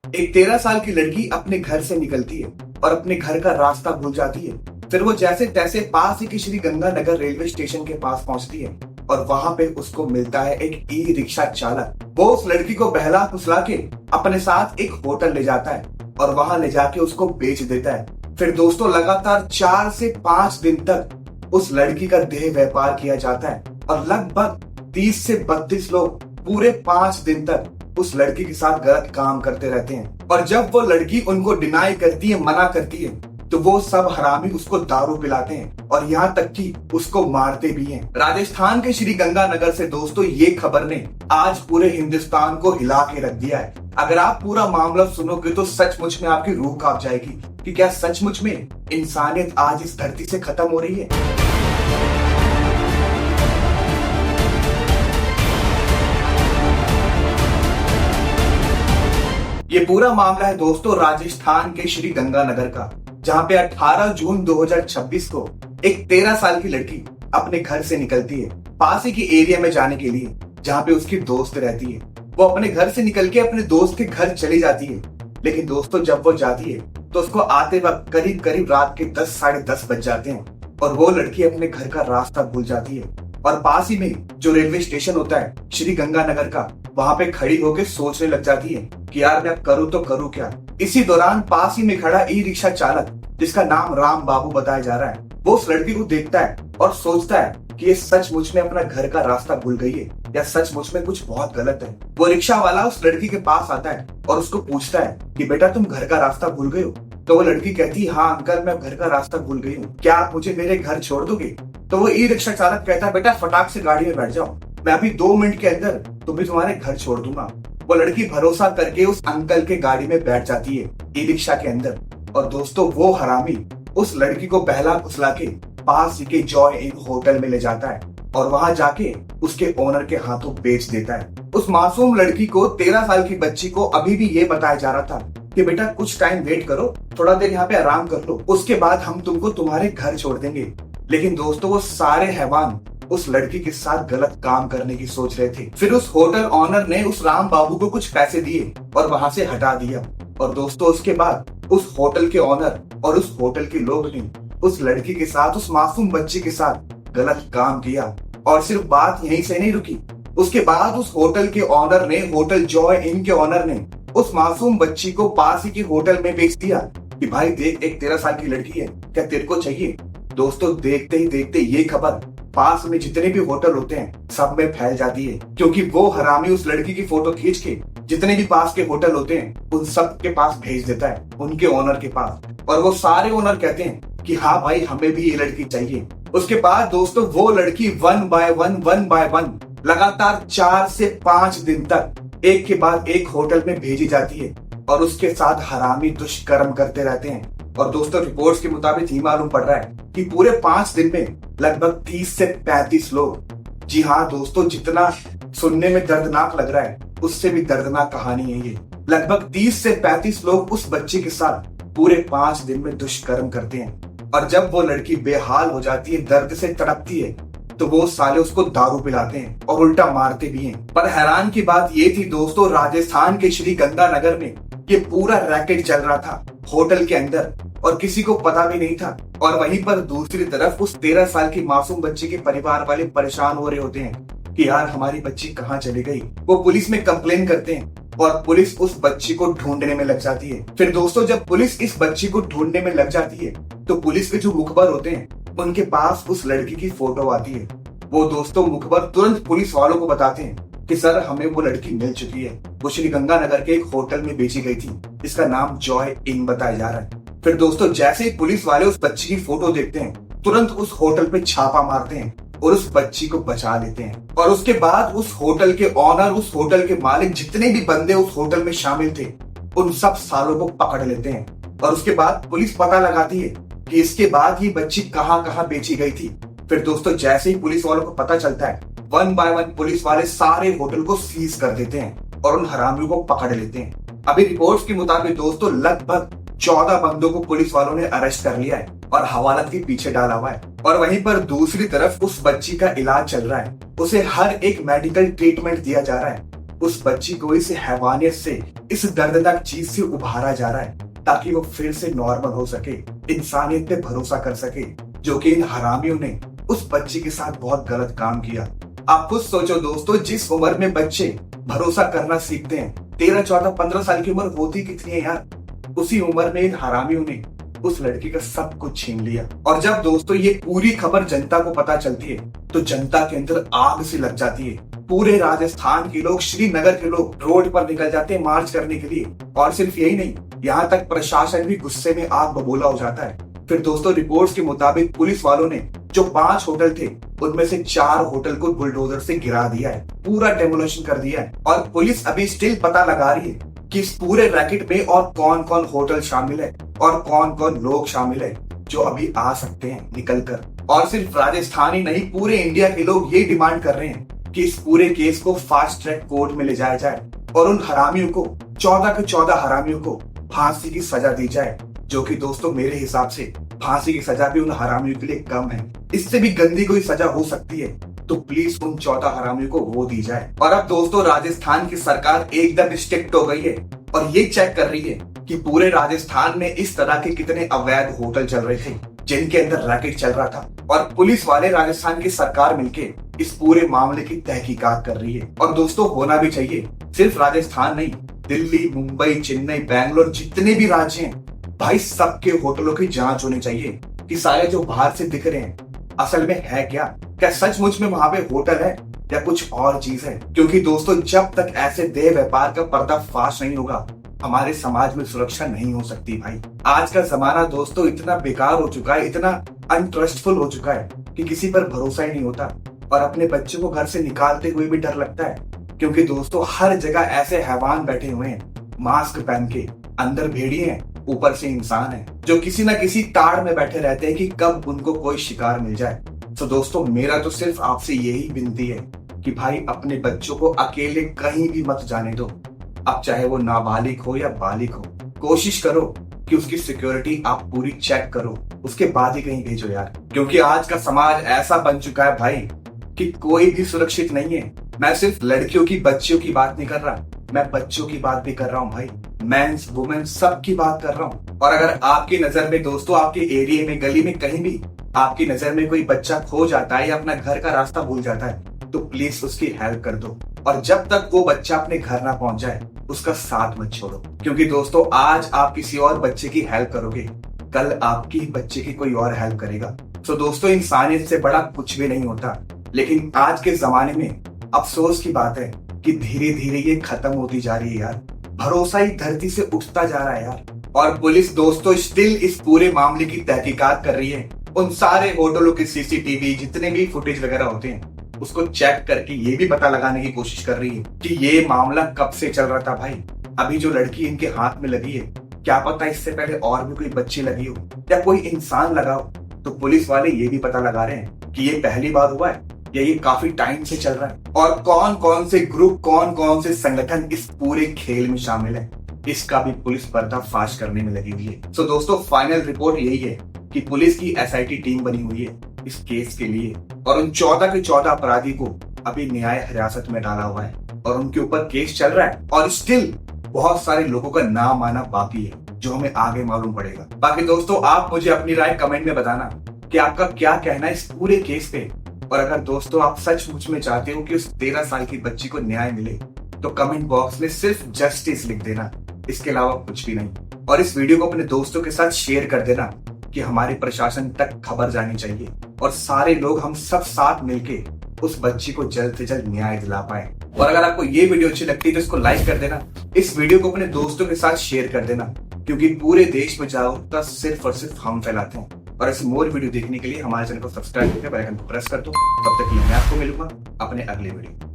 एक 13 साल की लड़की अपने घर से निकलती है और अपने घर का रास्ता भूल जाती है। फिर वो जैसे तैसे पास ही की श्री गंगानगर रेलवे स्टेशन के पास पहुंचती है और वहां पे उसको मिलता है एक ई रिक्शा चालक। वो उस लड़की को बहला फुसला के अपने साथ एक होटल ले जाता है और वहां ले जाके उसको बेच देता है। फिर दोस्तों लगातार 4 से 5 दिन तक उस लड़की का देह व्यापार किया जाता है और लगभग 30 से 32 लोग पूरे 5 दिन तक उस लड़की के साथ गलत काम करते रहते हैं। और जब वो लड़की उनको डिनाई करती है, मना करती है, तो वो सब हरामी उसको दारू पिलाते हैं और यहाँ तक कि उसको मारते भी हैं। राजस्थान के श्री गंगानगर से दोस्तों ये खबर ने आज पूरे हिंदुस्तान को हिला के रख दिया है। अगर आप पूरा मामला सुनोगे तो सचमुच में आपकी रूह कांप जाएगी कि क्या सचमुच में इंसानियत आज इस धरती से खत्म हो रही है। ये पूरा मामला है दोस्तों राजस्थान के श्री गंगानगर का, जहां पे 18 जून 2026 को एक 13 साल की लड़की अपने घर से निकलती है पास ही की एरिया में जाने के लिए, जहां पे उसकी दोस्त रहती है। वो अपने घर से निकल के अपने दोस्त के घर चली जाती है, लेकिन दोस्तों जब वो जाती है तो उसको आते वक्त करीब करीब रात के 10 साढ़े 10 बज जाते हैं और वो लड़की अपने घर का रास्ता भूल जाती है और पास ही में जो रेलवे स्टेशन होता है श्री गंगानगर का, वहां पे खड़ी होकर सोचने लग जाती है कि यार मैं अब करूँ तो करूँ क्या। इसी दौरान पास ही में खड़ा ई रिक्शा चालक, जिसका नाम राम बाबू बताया जा रहा है, वो उस लड़की को देखता है और सोचता है कि ये सचमुच में अपना घर का रास्ता भूल गई है या सचमुच में कुछ बहुत गलत है। वो रिक्शा वाला उस लड़की के पास आता है और उसको पूछता है कि बेटा तुम घर का रास्ता भूल गए हो। तो वो लड़की कहती है हाँ अंकल मैं घर का रास्ता भूल गई हूँ, क्या आप मुझे मेरे घर छोड़ दोगे। तो वो ई रिक्शा चालक कहता है बेटा फटाक से गाड़ी में बैठ जाओ, मैं अभी 2 मिनट के अंदर तुम्हें तुम्हारे घर छोड़ दूंगा। वो लड़की भरोसा करके उस अंकल के गाड़ी में बैठ जाती है ई रिक्शा के अंदर और दोस्तों वो हरामी उस लड़की को बहला फुसला के पास ही के जॉय इन होटल में ले जाता है और वहां जाके उसके ओनर के हाथों बेच देता है। उस मासूम लड़की को 13 साल की बच्ची को अभी भी ये बताया जा रहा था कि बेटा कुछ टाइम वेट करो, थोड़ा देर यहाँ पे आराम कर लो, उसके बाद हम तुमको तुम्हारे घर छोड़ देंगे। लेकिन दोस्तों वो सारे हैवान उस लड़की के साथ गलत काम करने की सोच रहे थे। फिर उस होटल ऑनर ने उस राम बाबू को कुछ पैसे दिए और वहां से हटा दिया। और दोस्तों उसके बाद उस होटल के ऑनर और उस होटल के लोग ने उस लड़की के साथ, उस मासूम बच्ची के साथ गलत काम किया। और सिर्फ बात यहीं से नहीं रुकी, उसके बाद उस होटल के ऑनर ने, होटल जॉय इन के ऑनर ने उस मासूम बच्ची को पास ही के होटल में बेच दिया कि भाई देख एक 13 साल की लड़की है, क्या तेरे को चाहिए। दोस्तों देखते ही देखते ये खबर पास में जितने भी होटल होते हैं सब में फैल जाती है, क्योंकि वो हरामी उस लड़की की फोटो खींच के जितने भी पास के होटल होते हैं उन सब के पास भेज देता है, उनके ओनर के पास। और वो सारे ओनर कहते हैं कि हाँ भाई हमें भी ये लड़की चाहिए। उसके बाद दोस्तों वो लड़की वन बाय वन लगातार 4 से 5 दिन तक एक के बाद एक होटल में भेजी जाती है और उसके साथ हरामी दुष्कर्म करते रहते हैं। और दोस्तों रिपोर्ट्स के मुताबिक ही मालूम पड़ रहा है कि पूरे 5 दिन में लगभग 30 से 35 लोग, जी हाँ दोस्तों जितना सुनने में दर्दनाक लग रहा है उससे भी दर्दनाक कहानी है ये, लगभग 30 से 35 लोग उस बच्ची के साथ पूरे 5 दिन में दुष्कर्म करते हैं। और जब वो लड़की बेहाल हो जाती है, दर्द से तड़पती है, तो वो साले उसको दारू पिलाते हैं और उल्टा मारते भी हैं। पर हैरान की बात ये थी दोस्तों राजस्थान के श्री गंगानगर में ये पूरा रैकेट चल रहा था होटल के अंदर और किसी को पता भी नहीं था। और वहीं पर दूसरी तरफ उस 13 साल की मासूम बच्ची के परिवार वाले परेशान हो रहे होते हैं कि यार हमारी बच्ची कहाँ चली गई। वो पुलिस में कंप्लेन करते हैं और पुलिस उस बच्ची को ढूंढने में लग जाती है। फिर दोस्तों जब पुलिस इस बच्ची को ढूंढने में लग जाती है तो पुलिस के जो मुखबर होते हैं उनके पास उस लड़की की फोटो आती है। वो दोस्तों मुखबर तुरंत पुलिस वालों को बताते हैं कि सर हमें वो लड़की मिल चुकी है, वो श्री गंगानगर के एक होटल में बेची गई थी, इसका नाम जॉय इन बताया जा रहा है। फिर दोस्तों जैसे ही पुलिस वाले उस बच्ची की फोटो देखते हैं तुरंत उस होटल पे छापा मारते हैं और उस बच्ची को बचा लेते हैं। और उसके बाद उस होटल के ऑनर, उस होटल के मालिक, जितने भी बंदे उस होटल में शामिल थे उन सब सालों को पकड़ लेते हैं। और उसके बाद पुलिस पता लगाती है कि इसके बाद ये बच्ची कहाँ कहाँ बेची गई थी। फिर दोस्तों जैसे ही पुलिस वालों को पता चलता है वन बाय वन पुलिस वाले सारे होटल को सीज कर देते हैं और उन हरामियों को पकड़ लेते हैं। अभी रिपोर्ट्स के मुताबिक दोस्तों लगभग 14 बंदों को पुलिस वालों ने अरेस्ट कर लिया है और हवालात के पीछे डाला हुआ है। और वहीं पर दूसरी तरफ उस बच्ची का इलाज चल रहा है, उसे हर एक मेडिकल ट्रीटमेंट दिया जा रहा है, उस बच्ची को इस हैवानियत से, इस दर्दनाक चीज से उभारा जा रहा है ताकि वो फिर से नॉर्मल हो सके, इंसानियत पे भरोसा कर सके, जो कि इन हरामियों ने उस बच्ची के साथ बहुत गलत काम किया। आप खुद सोचो दोस्तों, जिस उम्र में बच्चे भरोसा करना सीखते हैं, 13, 14, 15 साल की उम्र होती कितनी है यार, उसी उम्र में इन हरामियों ने उस लड़की का सब कुछ छीन लिया। और जब दोस्तों ये पूरी खबर जनता को पता चलती है तो जनता के अंदर आग सी लग जाती है। पूरे राजस्थान के लोग, श्रीनगर के लोग रोड पर निकल जाते हैं मार्च करने के लिए। और सिर्फ यही नहीं, यहाँ तक प्रशासन भी गुस्से में आग बबूला हो जाता है। फिर दोस्तों रिपोर्ट्स के मुताबिक पुलिस वालों ने जो 5 होटल थे उनमें से 4 होटल को बुलडोजर से गिरा दिया है, पूरा डेमोलिशन कर दिया है। और पुलिस अभी स्टिल पता लगा रही है कि इस पूरे रैकेट में और कौन कौन होटल शामिल है और कौन कौन लोग शामिल है जो अभी आ सकते हैं निकल कर। और सिर्फ राजस्थान ही नहीं, पूरे इंडिया के लोग ये डिमांड कर रहे हैं कि इस पूरे केस को फास्ट ट्रैक कोर्ट में ले जाया जाए और उन हरामियों को, 14 के 14 हरामियों को फांसी की सजा दी जाए, जो कि दोस्तों मेरे हिसाब से फांसी की सजा भी उन हरामियों के लिए कम है। इससे भी गंदी कोई सजा हो सकती है तो प्लीज उन 14 हरामियों को वो दी जाए। और अब दोस्तों राजस्थान की सरकार एकदम स्ट्रिक्ट हो गई है और ये चेक कर रही है कि पूरे राजस्थान में इस तरह के कितने अवैध होटल चल रहे थे जिनके अंदर रैकेट चल रहा था। और पुलिस वाले, राजस्थान की सरकार मिलके इस पूरे मामले की तहकीकात कर रही है। और दोस्तों होना भी चाहिए, सिर्फ राजस्थान नहीं, दिल्ली, मुंबई, चेन्नई, बैंगलोर, जितने भी राज्य हैं भाई, सबके होटलों की जांच होनी चाहिए कि सारे जो बाहर से दिख रहे हैं असल में है क्या सचमुच में वहां पे होटल है या कुछ और चीज है। क्योंकि दोस्तों जब तक ऐसे देह व्यापार का पर्दाफाश नहीं होगा हमारे समाज में सुरक्षा नहीं हो सकती भाई। आज का जमाना दोस्तों इतना बेकार हो चुका है, इतना अनट्रस्टफुल हो चुका है कि किसी पर भरोसा ही नहीं होता। और अपने बच्चों को घर से निकालते हुए भी डर लगता है, क्योंकि दोस्तों हर जगह ऐसे हैवान बैठे हुए हैं मास्क पहन के, अंदर भेड़िए हैं, ऊपर से इंसान है, जो किसी ना किसी ताड़ में बैठे रहते हैं कि कब उनको कोई शिकार मिल जाए। तो दोस्तों मेरा तो सिर्फ आपसे यही विनती है कि भाई अपने बच्चों को अकेले कहीं भी मत जाने दो। अब चाहे वो नाबालिग हो या बालिग हो, कोशिश करो कि उसकी सिक्योरिटी आप पूरी चेक करो, उसके बाद ही कहीं भेजो यार। क्योंकि आज का समाज ऐसा बन चुका है भाई कि कोई भी सुरक्षित नहीं है। मैं सिर्फ लड़कियों की, बच्चियों की बात नहीं कर रहा, मैं बच्चों की बात भी कर रहा हूँ भाई, मेंस, वुमेन, सब की बात कर रहा हूँ। और अगर आपकी नजर में दोस्तों, आपके एरिया में, गली में, कहीं भी आपकी नजर में कोई बच्चा खो जाता है या अपना घर का रास्ता भूल जाता है तो प्लीज उसकी हेल्प कर दो। और जब तक वो बच्चा अपने घर ना पहुंच जाए उसका साथ मत छोड़ो। क्योंकि दोस्तों आज आप किसी और बच्चे की हेल्प करोगे, कल आपकी बच्चे की कोई और हेल्प करेगा। तो दोस्तों इंसानियत से बड़ा कुछ भी नहीं होता। लेकिन आज के जमाने में अफसोस की बात है कि धीरे धीरे ये खत्म होती जा रही है यार। भरोसा ही धरती से उठता जा रहा है यार। और पुलिस दोस्तों स्टिल इस पूरे मामले की तहकीकात कर रही है। उन सारे होटलों के सीसीटीवी, जितने भी फुटेज वगैरह होते हैं, उसको चेक करके ये भी पता लगाने की कोशिश कर रही है कि ये मामला कब से चल रहा था भाई। अभी जो लड़की इनके हाथ में लगी है, क्या पता इससे पहले और भी कोई बच्ची लगी हो या कोई इंसान लगा हो। तो पुलिस वाले ये भी पता लगा रहे हैं कि ये पहली बार हुआ है या ये काफी टाइम से चल रहा है, और कौन कौन से ग्रुप, कौन कौन से संगठन इस पूरे खेल में शामिल है, इसका भी पुलिस पर्दाफाश करने में लगी हुई है। तो दोस्तों फाइनल रिपोर्ट यही है कि पुलिस की एसआईटी टीम बनी हुई है इस केस के लिए, और उन 14 के 14 अपराधी को अभी न्याय हिरासत में डाला हुआ है और उनके ऊपर केस चल रहा है। और स्टिल बहुत सारे लोगों का नाम आना बाकी है जो हमें आगे मालूम पड़ेगा। बाकी दोस्तों आप मुझे अपनी राय कमेंट में बताना कि आपका क्या कहना है इस पूरे केस पे। और अगर दोस्तों आप सचमुच में चाहते हो कि उस 13 साल की बच्ची को न्याय मिले तो कमेंट बॉक्स में सिर्फ जस्टिस लिख देना, इसके अलावा कुछ भी नहीं। और इस वीडियो को अपने दोस्तों के साथ शेयर कर देना कि हमारे प्रशासन तक खबर जानी चाहिए और सारे लोग, हम सब साथ मिलके उस बच्ची को जल्द से जल्द न्याय दिला पाए। और अगर आपको ये वीडियो अच्छी लगती है तो इसको लाइक कर देना, इस वीडियो को अपने दोस्तों के साथ शेयर कर देना, क्योंकि पूरे देश में जागरूकता सिर्फ और सिर्फ हम फैलाते हैं। और ऐसे मोर वीडियो देखने के लिए हमारे चैनल को सब्सक्राइब करके बेल आइकन को प्रेस कर दो। तब तक के लिए मैं आपको मिलूंगा अपने अगले वीडियो।